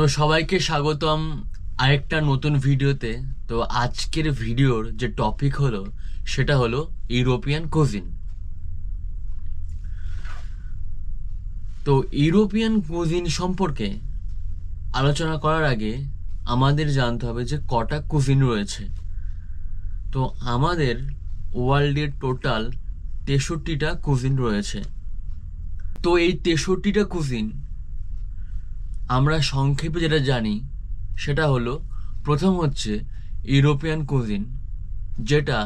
তো সবাইকে স্বাগতম আরেকটা নতুন ভিডিওতে। তো আজকের ভিডিওর যে টপিক হলো সেটা হলো ইউরোপিয়ান কুজিন। তো ইউরোপিয়ান কুজিন সম্পর্কে আলোচনা করার আগে আমাদের জানতে হবে যে কটা কুজিন রয়েছে। তো আমাদের ওয়ার্ল্ডের টোটাল 63টা কুজিন রয়েছে। তো এই 63টা কুজিন আমরা সংক্ষেপে যেটা জানি সেটা হলো, প্রথম হচ্ছে ইউরোপিয়ান কুজিন, যেটা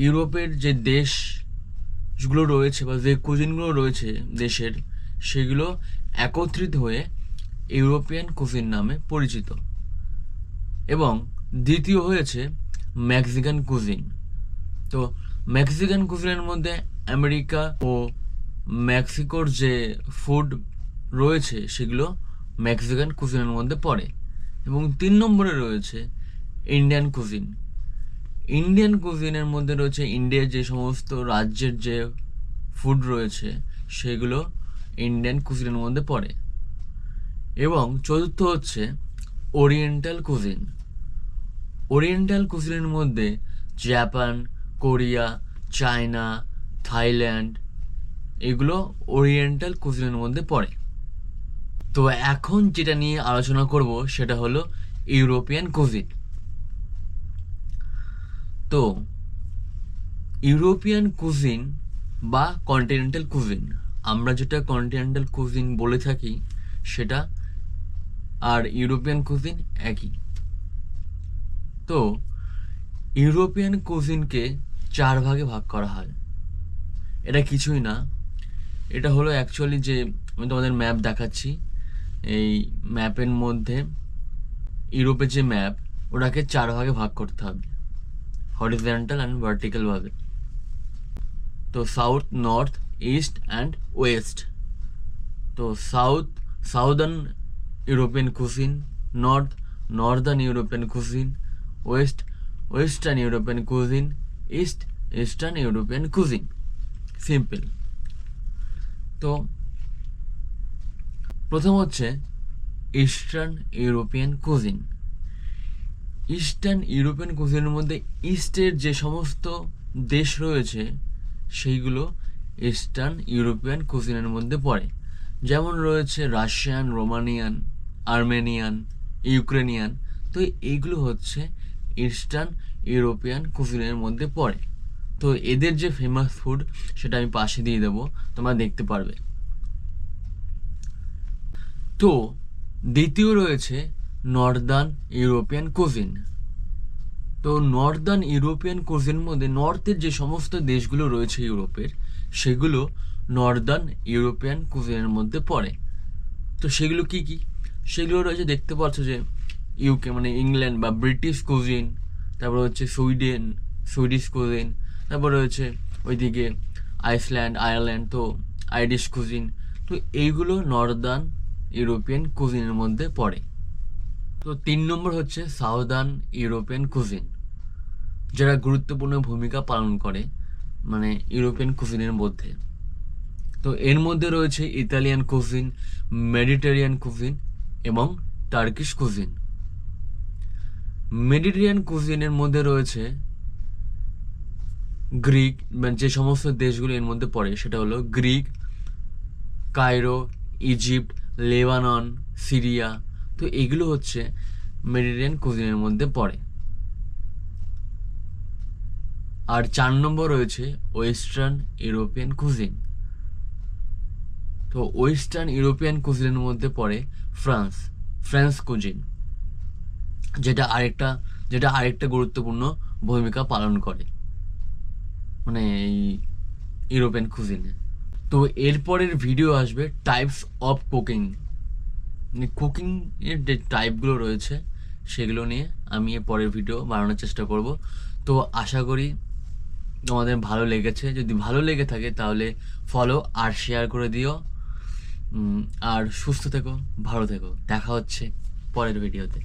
ইউরোপের যে দেশগুলো রয়েছে বা যে কুজিনগুলো রয়েছে দেশের, সেগুলো একত্রিত হয়ে ইউরোপিয়ান কুজিন নামে পরিচিত। এবং দ্বিতীয় হয়েছে মেক্সিকান কুজিন। তো মেক্সিকান কুজিনের মধ্যে আমেরিকা ও মেক্সিকোর যে ফুড রয়েছে সেগুলো মেক্সিকান কুজিনের মধ্যে পড়ে। এবং 3 নম্বরে রয়েছে ইন্ডিয়ান কুজিন। ইন্ডিয়ান কুজিনের মধ্যে রয়েছে ইন্ডিয়ার যে সমস্ত রাজ্যের যে ফুড রয়েছে সেগুলো ইন্ডিয়ান কুজিনের মধ্যে পড়ে। এবং চতুর্থ হচ্ছে ওরিয়েন্টাল কুজিন। ওরিয়েন্টাল কুজিনের মধ্যে জাপান, কোরিয়া, চায়না, থাইল্যান্ড, এগুলো ওরিয়েন্টাল কুজিনের মধ্যে পড়ে। তো এখন যেটা নিয়ে আলোচনা করব সেটা হলো ইউরোপিয়ান কুজিন। তো ইউরোপিয়ান কুজিন বা কন্টিনেন্টাল কুজিন, আমরা যেটা কন্টিনেন্টাল কুজিন বলে থাকি সেটা আর ইউরোপিয়ান কুজিন একই। তো ইউরোপিয়ান কুজিনকে 4 ভাগে ভাগ করা হয়। এটা কিছুই না, এটা হলো অ্যাকচুয়ালি যে আমি তোমাদের ম্যাপ দেখাচ্ছি, এই ম্যাপের মধ্যে ইউরোপের যে ম্যাপ ওটাকে 4 ভাগে ভাগ করতে হবে, হরিজন্টাল অ্যান্ড ভার্টিক্যাল ভাবে। তো south, north, east and west. তো southern European cuisine, northern European cuisine, western European cuisine, eastern European cuisine. Simple. তো প্রথম হচ্ছে eastern European cuisine. Eastern European কুজিনের মধ্যে ইস্টের যে সমস্ত দেশ রয়েছে সেইগুলো ইস্টার্ন ইউরোপিয়ান কুজিনের মধ্যে পড়ে। যেমন রয়েছে রাশিয়ান, রোমানিয়ান, আর্মেনিয়ান, ইউক্রেনিয়ান। তো এইগুলো হচ্ছে ইস্টার্ন ইউরোপিয়ান কুজিনের মধ্যে পড়ে। তো এদের যে ফেমাস ফুড সেটা আমি পাশে দিয়ে দেবো, তোমরা দেখতে পারবে। তো দ্বিতীয় রয়েছে নর্দার্ন ইউরোপিয়ান কুজিন। তো নর্দার্ন ইউরোপিয়ান কুজিনের মধ্যে নর্থের যে সমস্ত দেশগুলো রয়েছে ইউরোপের, সেগুলো নর্দার্ন ইউরোপিয়ান কুজিনের মধ্যে পড়ে। তো সেগুলো কি কি? সেগুলো রয়েছে, দেখতে পাচ্ছ যে ইউকে মানে ইংল্যান্ড বা ব্রিটিশ কুজিন, তারপর হচ্ছে সুইডিশ কুজিন, তারপর রয়েছে ওইদিকে আইসল্যান্ড, আয়ারল্যান্ড, তো আইরিশ কুজিন। তো এইগুলো নর্দার্ন ইউরোপিয়ান কুজিনের মধ্যে পড়ে। তো 3 নম্বর হচ্ছে সাউদার্ন ইউরোপিয়ান কুজিন, যারা গুরুত্বপূর্ণ ভূমিকা পালন করে মানে ইউরোপিয়ান কুজিনের মধ্যে। তো এর মধ্যে রয়েছে ইতালিয়ান কুজিন, মেডিটেরিয়ান কুজিন এবং টার্কিশ কুজিন। মেডিটেরিয়ান কুজিনের মধ্যে রয়েছে গ্রিক, যে সমস্ত দেশগুলো এর মধ্যে পড়ে সেটা হলো Greek, Cairo, Egypt, Lebanon, Syria. তো এগুলো হচ্ছে মেডিটেরিয়ান কুজিনের মধ্যে পড়ে। আর 4 নম্বর রয়েছে ওয়েস্টার্ন ইউরোপিয়ান কুজিন। তো ওয়েস্টার্ন ইউরোপিয়ান কুজিনের মধ্যে পড়ে ফ্রান্স কুজিন, যেটা আরেকটা গুরুত্বপূর্ণ ভূমিকা পালন করে মানে এই ইউরোপিয়ান কুজিনে। তো এরপরের ভিডিও আসবে টাইপস অফ কুকিং, মানে কুকিং এর যে টাইপগুলো রয়েছে সেগুলো নিয়ে আমি এর পরের ভিডিও বানানোর চেষ্টা করব। তো আশা করি তোমাদের ভালো লেগেছে। যদি ভালো লেগে থাকে তাহলে ফলো আর শেয়ার করে দিও। আর সুস্থ থেকো, ভালো থেকো। দেখা হচ্ছে পরের ভিডিওতে।